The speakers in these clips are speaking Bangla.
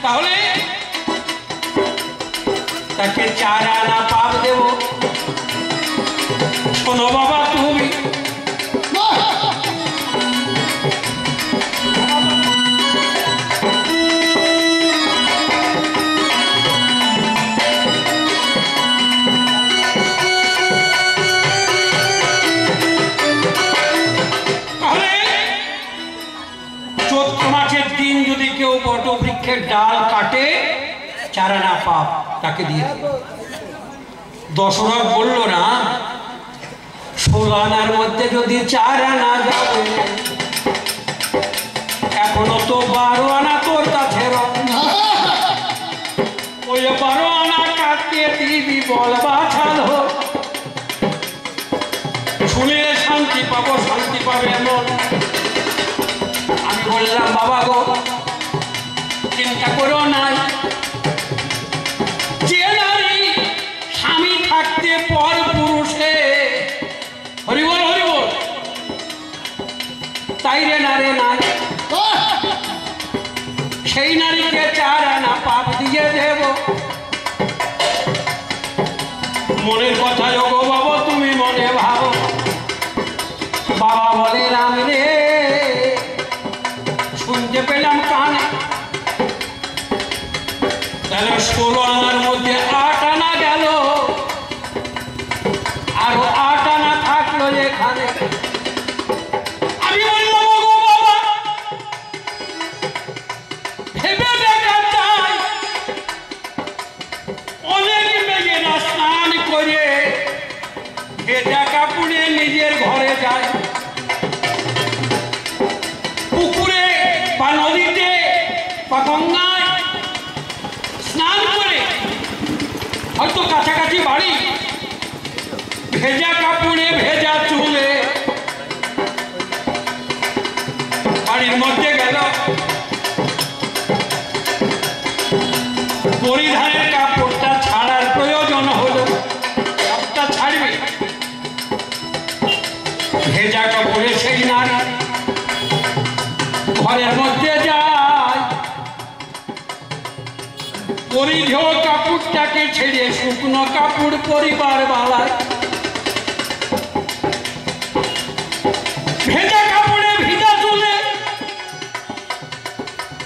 তাহলে তাকে 4 আনা পাপ দেব। শোনো বাবা তুমি, বটবৃক্ষের ডাল কাটে 4 আনা পাপ তাকে দিয়ে। দশরথ বলল না 16 আনার মধ্যে যদি 4 আনা যাবে, এখনো তো 12 আনা তোর কাছে। ওই 12 আনা কাটতে দিবি বল বাছাল হোক, শুনে শান্তি পাবো, শান্তি পাবে এমন। আমি বললাম বাবা গো চিন্তা করো নাই, যে নারী স্বামী থাকতে পর পুরুষে হরিবল হরিবল তাই রে নারে নাই, সেই নারীকে 4 আনা পাপ দিয়ে দেব। মনের কথা যোগ বাবা তুমি মনে ভাবো। বাবা বলে রাম রে, শুনতে পেলাম কানে, তাহলে 16 আনার মধ্যে 8 আনা গেল, আর 8 আনা থাকলো এখানে। আমি বললাম গো বাবা ভেবে দেখা যায়, অনেক মেয়েরা স্নান করে ভেজা কাপড়ে নিজের ঘরে যায়, পুকুরে বা নদীতে বা গঙ্গায় স্নান করে, হয়তো কাছাকাছি বাড়ি, ভেজা কাপড়ে ভেজা চুলে বাড়ির মধ্যে গেল, পরিধানের কাপড়টা ছাড়ার প্রয়োজন হলো, কাপড়টা ছাড়বে, ভেজা কাপড়ে সেই নারী ঘরের মধ্যে যায়, পরিধেয় কাপড়টাকে ছেড়ে শুকনো কাপড় পরিবার বালায়, ভেজা কাপড়ে ভিজা চুলে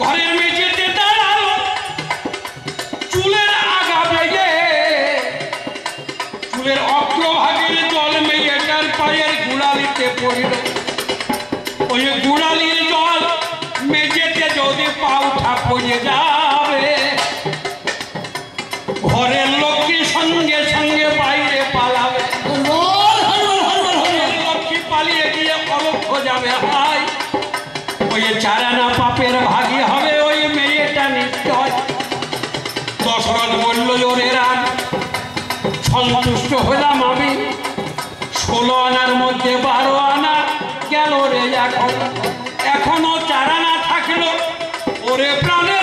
ঘরের মেঝেতে দাঁড়ালো, চুলের আগা বেগে চুলের অগ্রভাগের জল মেয়েটার পায়ের গুড়ালিতে পড়ল। ওই গুড়ালির জল মেঝেতে যদি পা উঠা পড়ে যাবে, ঘরের লক্ষ্মী সঙ্গে সঙ্গে বাইরে পালাবে, লক্ষ্মী পালিয়ে গিয়ে অলক্ষ যাবে। হাই ওই 4 আনা পাপের ভাগী হবে ওই মেয়েটা নিশ্চয়। দশরথ বলল ওরে রাম, সন্তুষ্ট হলাম আমি, 16 আনার মধ্যে 12 আনা গেল রে, এখনো 4 আনা থাকলো। ওরে প্রাণের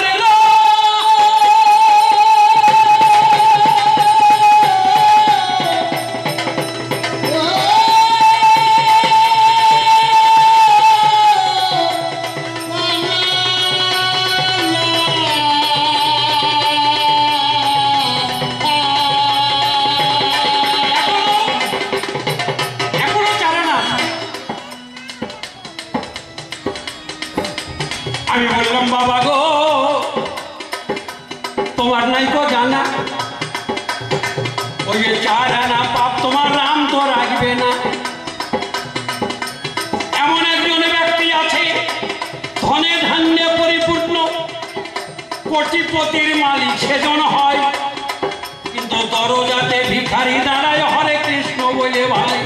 আমি বললাম বাবা গো তোমার নাই তো জানা, ওই 4 আনা পাপ তোমার রাম তো রাখবে না। এমন একজন ব্যক্তি আছে ধনে ধান্যে পরিপূর্ণ, কোটিপতির মালিক সেজন হয়, কিন্তু দরজাতে ভিখারি দাঁড়ায় হরে কৃষ্ণ বলে ভাই,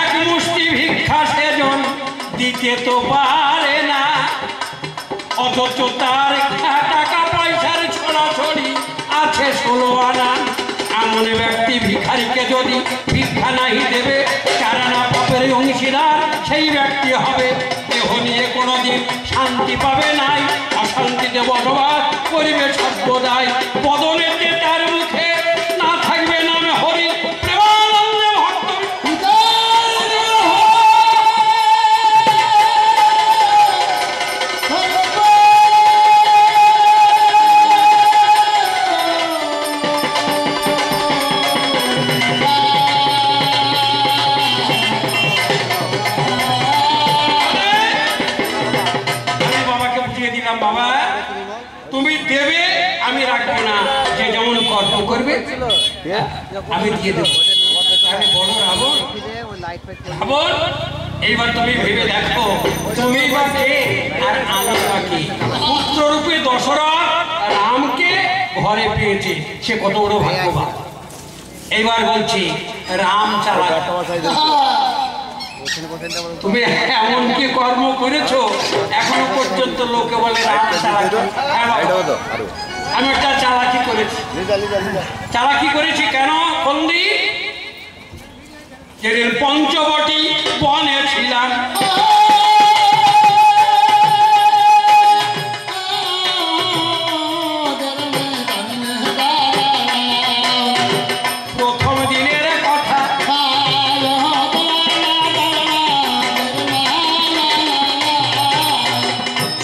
এক মুষ্টি ভিক্ষা সেজন দিতে তো পারে না, অথচ তার টাকা পয়সার ছড়াছড়ি আছে 16 আনা। এমন ব্যক্তি ভিখারিকে যদি ভিক্ষা নাই দেবে, 4 আনা পাপের অংশীদার সেই ব্যক্তি হবে। দেহ নিয়ে কোনোদিন শান্তি পাবে নাই, অশান্তিতে বসবাস করিবে সর্বদাই। বদলেতে তার মুখে না থাকবে নাম হরি, প্রেমানন্দে ভক্ত। বাবা তুমি দেবে, আমি রাখবো না, যে যেমন কর্ম করবে আমি দিয়ে দেবো। আমি বলো রাবণ, রাবণ এইবার তুমি ভেবে দেখো, তুমি বা কে আর আমি বা কে? পুত্ররূপে দশরথ রামকে ঘরে পেয়েছে, সে কত বড় ভাগ্যবান। এইবার বলছি রাম চালাক, তুমি এমন কি কর্ম করেছো এখনো পর্যন্ত লোকে বলে রাম চালাক। আমি একটা চালাকি করেছি। চালাকি করেছি কেন? বন্দি যেদিন পঞ্চবটি বনে ছিলাম, প্রথম দিনের কথা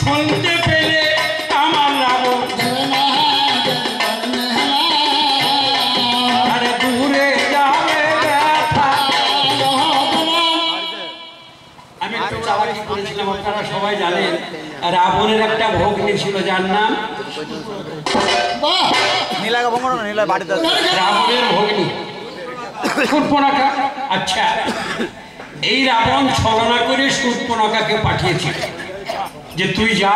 শুনতে পেলে আমার রাবণ আরে দূরে যাবে ব্যথা। আমি একটু চালাকি করেছিলাম, আপনারা সবাই জানেন। রাবণের একটা ভগ্নী ছিল যার নাম রাবণের ভগ্নী শূর্পণখা। আচ্ছা, এই রাবণ ছলনা করে শূর্পণখাকে পাঠিয়েছিল যে তুই যা,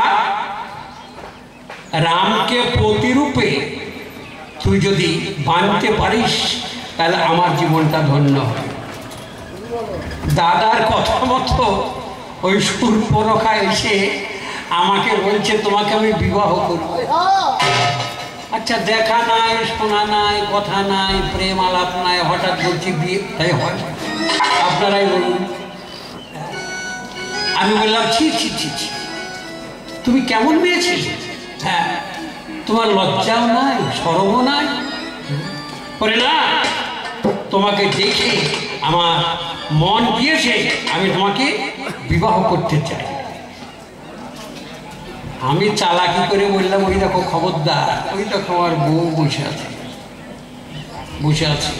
রামকে প্রতিরূপে তুই যদি বানতে পারিস তাহলে আমার জীবনটা ধন্য হবে। দাদার কথা মতো ওই শূর্পণখা এসে আমাকে বলছে তোমাকে আমি বিবাহ করব। আচ্ছা, দেখা নাই, শোনা নাই, কথা নাই, প্রেম আলাপ নাই, হঠাৎ বলছি বিয়ে, তাই হয়? আপনারাই বলুন। আমি বললাম ছি ছি ছি ছি, তুমি কেমন মেয়েছি? হ্যাঁ, তোমার লজ্জাও নাই, শরমও নাই। বলে না, তোমাকে দেখে আমার মন গিয়েছে, আমি তোমাকে বিবাহ করতে চাই। আমি চালাকি করে বললাম ওই দেখো খবরদার, ওই দেখো আমার বউ বসে আছে, বসে আছে,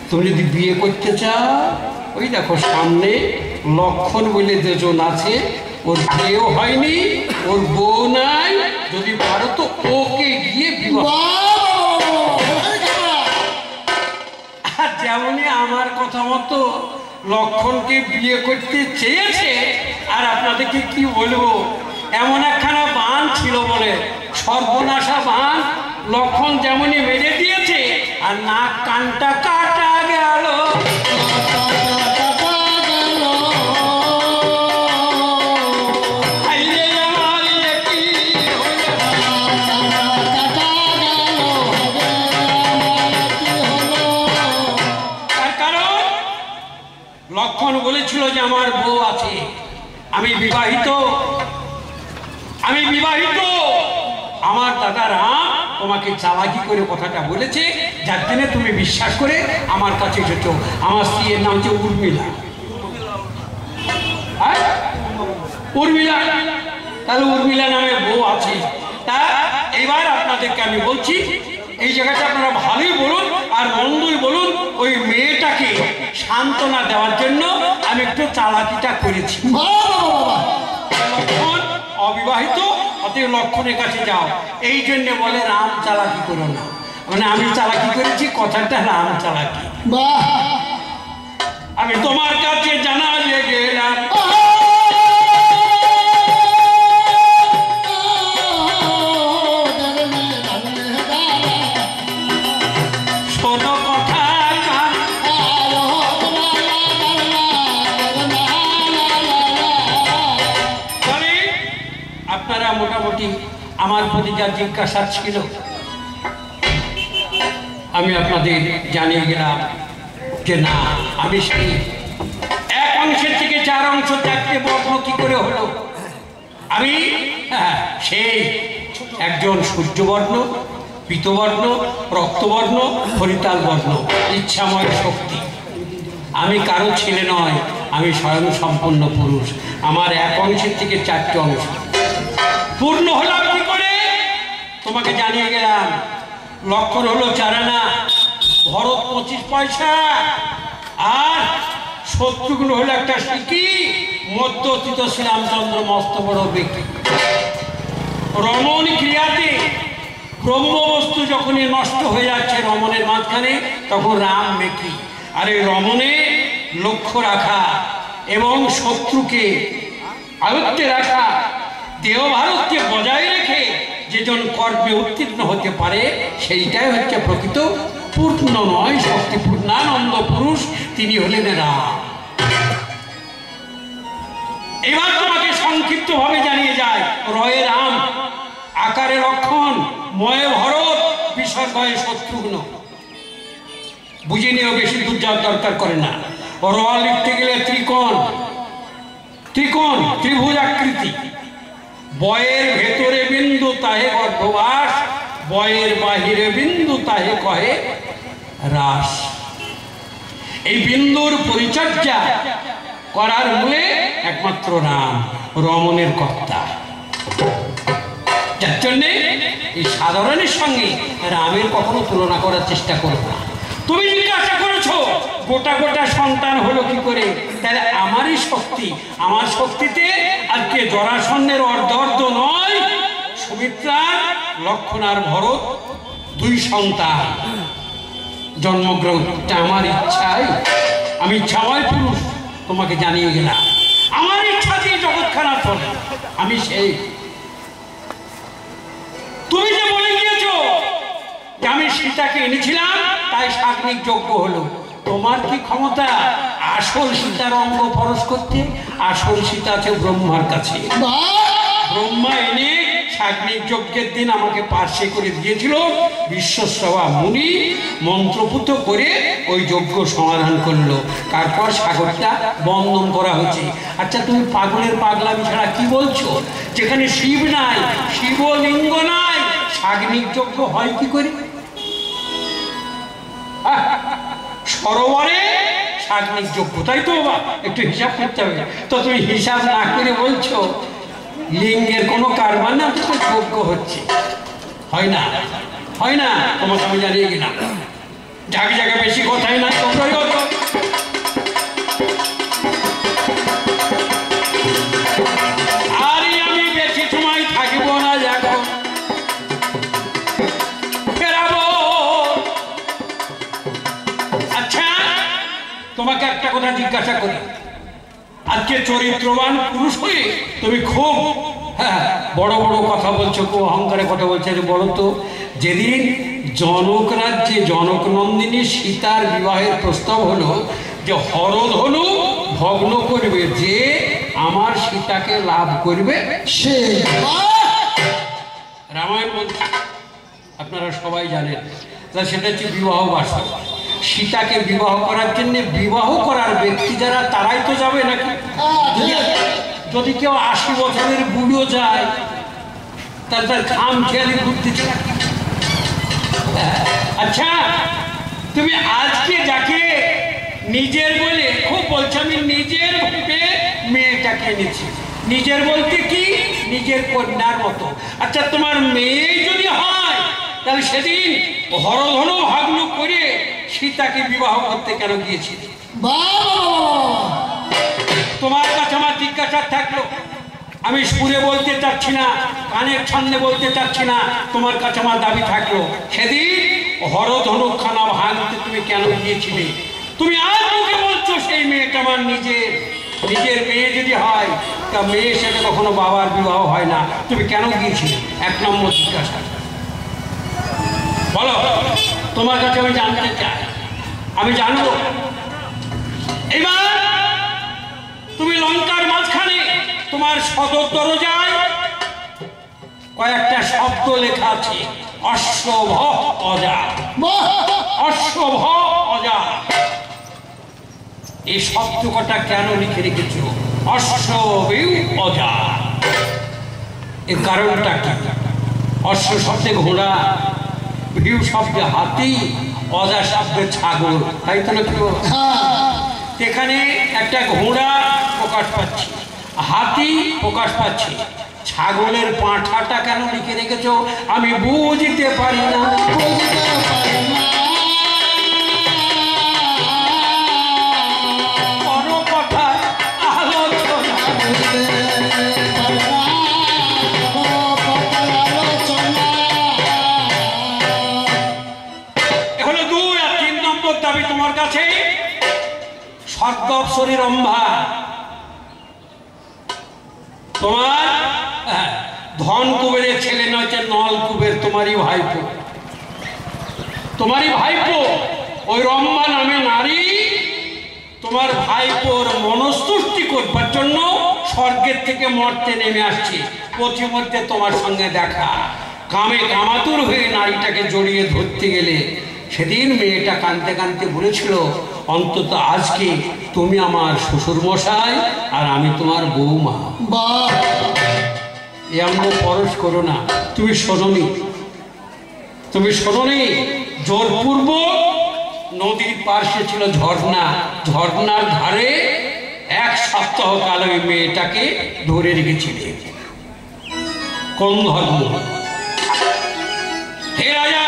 তুমি যদি বিয়ে করতে চাও ওই দেখো সামনে লক্ষণ বলে দুজন আছে, ওর বিয়েও হয়নি, ওর বউ নাই, যদি পারো তো ওকে গিয়ে বিবাহ। আর যেমনই আমার কথা মতো লক্ষণকে বিয়ে করতে চেয়েছে, আর আপনাদেরকে কি বলবো, এমন একখানা বান ছিল বলে সর্বনাশা বান, লক্ষণ যেমনই মেরে দিয়েছে আর নাক কানটা কাটা গেল। লক্ষণ বলেছিল যে আমার বউ আছে, আমি বিবাহিত, আমি বিবাহিত। আমার দাদা রাম তোমাকে চালাকি করে কথাটা বলেছে, যার জন্য তুমি বিশ্বাস করে আমার কাছে এসেছো। আমার স্ত্রীর নাম হচ্ছে উর্মিলা। উর্মিলা, তাহলে উর্মিলা নামে বউ আছে। তা এবার আপনাদেরকে আমি বলছি, এই জায়গাটা আপনারা ভালোই বলুন আর মন্দই বলুন, ওই মেয়েটাকে সান্ত্বনা দেওয়ার জন্য আমি একটু চালাকিটা করেছি। লক্ষণ অবিবাহিত, অতএব লক্ষণের কাছে যাও। এই জন্য বলে রাম চালাকি করো না, মানে আমি চালাকি করেছি, কথাটা রাম চালাকি। আমি তোমার কাছে জানালে গেলাম, মোটামুটি আমার প্রতি যা জিজ্ঞাসা ছিল আমি আপনাদের জানিয়ে গেলাম যে না, আমি সেই এক অংশের থেকে চার অংশ চারটে বর্ণ কি করে হলো। আমি সেই একজন সূর্যবর্ণ, পীতবর্ণ, রক্তবর্ণ, হরিতাল বর্ণ, ইচ্ছাময় শক্তি। আমি কারো ছেলে নয়, আমি স্বয়ং সম্পূর্ণ পুরুষ। আমার এক অংশের থেকে চারটে অংশ পূর্ণ হলাম কি করে তোমাকে জানিয়ে গেলাম। লক্ষণ হলো 4 আনা, ভরত 25 পয়সা, আর শত্রুঘ্ন হলো একটা সিকি, মধ্যস্থিত শ্রীরামচন্দ্র মস্ত বড় ব্যক্তি। রমণ ক্রিয়াতে ব্রহ্মবস্তু যখনই নষ্ট হয়ে যাচ্ছে রমণের মাঝখানে, তখন রাম মেকি। আর এই রমণে লক্ষ্য রাখা এবং শত্রুকে আয়ত্তে রাখা, দেহ ভারতকে বজায় রেখে যেজন কর্মে উত্তীর্ণ হতে পারে, সেইটাই হচ্ছে প্রকৃত পূর্ণ নয় শক্তি পূর্ণানন্দ পুরুষ, তিনি হলেন রাম। এবার তোমাকে সংক্ষিপ্ত ভাবে জানিয়ে যায়, রয়ে রাম, আকারে লক্ষণ, ময়ে ভরত, বিসর্গয়ে শত্রুঘ্ন। বুঝে নিও, বেশি দূর যাওয়ার দরকার করে না। র লিখতে গেলে ত্রিকোণ, ত্রিকোণ ত্রিভুজ আকৃতি, বয়ের ভেতরে বিন্দু তাহে গর্ভবাস, বয়ের বাহিরে বিন্দু তাহে কহে রাস। এই বিন্দুর পরিচর্যা করার মূলে একমাত্র রাম, রমণের কর্তা। যার জন্যে এই সাধারণের সঙ্গে রামের কখনো তুলনা করার চেষ্টা করো না। তুমি জিজ্ঞাসা করেছো গোটা গোটা সন্তান হলো কি করে, তাহলে আমারই শক্তি, আমার শক্তিতে আজকে জরাসন্ধের অর্ধ অর্ধ নয়, সুমিত্রার, লক্ষণ আর ভরত দুই সন্তান জন্মগ্রহণ। আমার ইচ্ছাই, আমি ইচ্ছাময় পুরুষ, তোমাকে জানিয়ে গেলাম। আমার ইচ্ছা দিয়ে জগৎখানা চলে, আমি সেই। তুমি যে বলে গিয়েছো যে আমি সীতাকে এনেছিলাম তাই সাগ্নিক যজ্ঞ হলো, তোমার কি ক্ষমতা আসল সীতার অঙ্গ পরশ করতে? আসল সীতা আছে ব্রহ্মার কাছে। ব্রহ্মা এনে সাগ্নিক যজ্ঞের দিন আমাকে পার্শ্বে করে দিয়েছিল, বিশ্বশ্রবা মুনি মন্ত্রপুত করে ওই যজ্ঞ সমাধান করলো। তারপর সাগরটা বন্ধন করা হয়েছে। আচ্ছা, তুমি পাগলের পাগলামি ছাড়া কি বলছো? যেখানে শিব নাই, শিবলিঙ্গ নাই, সাগ্নিক যজ্ঞ হয় কি করে? সরোবরে সাগ্নিক যজ্ঞ, তাই তো? একটু হিসাব করতে হবে। তো তুমি হিসাব না করে বলছো লিঙ্গের কোনো কারবার না, তো যজ্ঞ হচ্ছে। হয় না, হয় না, তোমাকে আমি জানিয়ে গেলাম। জায়গা জায়গায় বেশি কথাই না, তোমরাই হতো। আরে আমি বেশি সময় থাকিব না, দেখো ফেরাবো। আচ্ছা, তোমাকে একটা কথা জিজ্ঞাসা করি, আজকে চরিত্রবান পুরুষ হয়ে তুমি খুব বড় বড় কথা বলছো, খুব অহংকারে কথা বলছো। বলো তো, যেদিন জনক রাজ্যে জনক নন্দিনী সীতার বিবাহের প্রস্তাব হলো যে হরধনু ভগ্ন করবে যে আমার সীতাকে লাভ করবে সে, রামায়ণ বলছে, আপনারা সবাই জানেন, সেটা হচ্ছে বিবাহ বাসা। সীতাকে বিবাহ করার জন্য বিবাহ করার ব্যক্তি যারা, তারাই তো যাবে নাকি? যদি কেউ 80 বছরের বুড়ো যায়, তার খাম খেয়ালি ঘুরতে চায়। আচ্ছা, তুমি আজকে যাকে নিজের বলে খুব বলছো, আমি নিজের ভেবে মেয়েটাকে এনেছি। নিজের বলতে কি? নিজের কন্যার মতো। আচ্ছা, তোমার মেয়ে যদি হয়, তাহলে সেদিন হরধনু ভাগ্ন করে সীতাকে বিবাহ করতে কেন গিয়েছিল? তোমার কাছে আমার জিজ্ঞাসা থাকলো, আমি সুরে বলতে চাচ্ছি না, কানের ছন্দে বলতে চাচ্ছি না, তোমার কাছে আমার দাবি থাকলো, সেদিন হরধনু খানা ভাঙতে তুমি কেন গিয়েছিলে? তুমি আজ মুখে বলছো সেই মেয়েটা আমার নিজের। নিজের মেয়ে যদি হয়, তা মেয়ের সাথে কখনো বাবার বিবাহ হয় না, তুমি কেন গিয়েছিলে? 1 নম্বর জিজ্ঞাসা। বলো, তোমার কাছে আমি জানতে চাই, আমি জানবো। এবার তুমি লঙ্কার মাঝখানে তোমার সদর দরজায় কয়েকটা শব্দ লেখা আছে, অশ্বভ অজা, অশ্বভ অজা। এই শব্দ কটা কেন লিখে রেখেছ? অশ্বভীউ অজা, এর কারণটা কি? অশ্ব শব্দে ঘোড়া, ভিউ শব্দে হাতি, অজা শব্দে ছাগল, তাই তো নাকি? এখানে একটা ঘোড়া প্রকাশ পাচ্ছে, হাতি প্রকাশ পাচ্ছে, ছাগলের পাঁঠাটা কেন লিখে রেখেছো? আমি বুঝতে পারি না। হচ্ছে স্বর্গপ্সরী রম্ভা। তোমার ধন কুবেরের ছেলে নয়, নল কুবের তোমারই ভাইপো। তোমারই ভাইপো ওই রম্ভা নামে নারী তোমার ভাইপোর মনস্তুষ্টি করবার জন্য স্বর্গের থেকে মর্তে নেমে আসছে। পথিমধ্যে তোমার সঙ্গে দেখা, কামে কামাতুর হয়ে নারীটাকে জড়িয়ে ধরতে গেলে সেদিন মেয়েটা কাঁদতে কাঁদতে বলেছিল, অন্তত আজকে তুমি আমার শ্বশুর মশাই আর আমি তোমার বৌমা। এমন পরশ করো না। তুমি শোনোনি, তুমি শোনোনি জোরপূর্বক নদীর পার্শ্বে ছিল ঝর্ণা, ঝর্ণার ধারে 1 সপ্তাহ কাল ওই মেয়েটাকে ধরে রেখেছিলে। কোন ধর্ম? হে রাজা,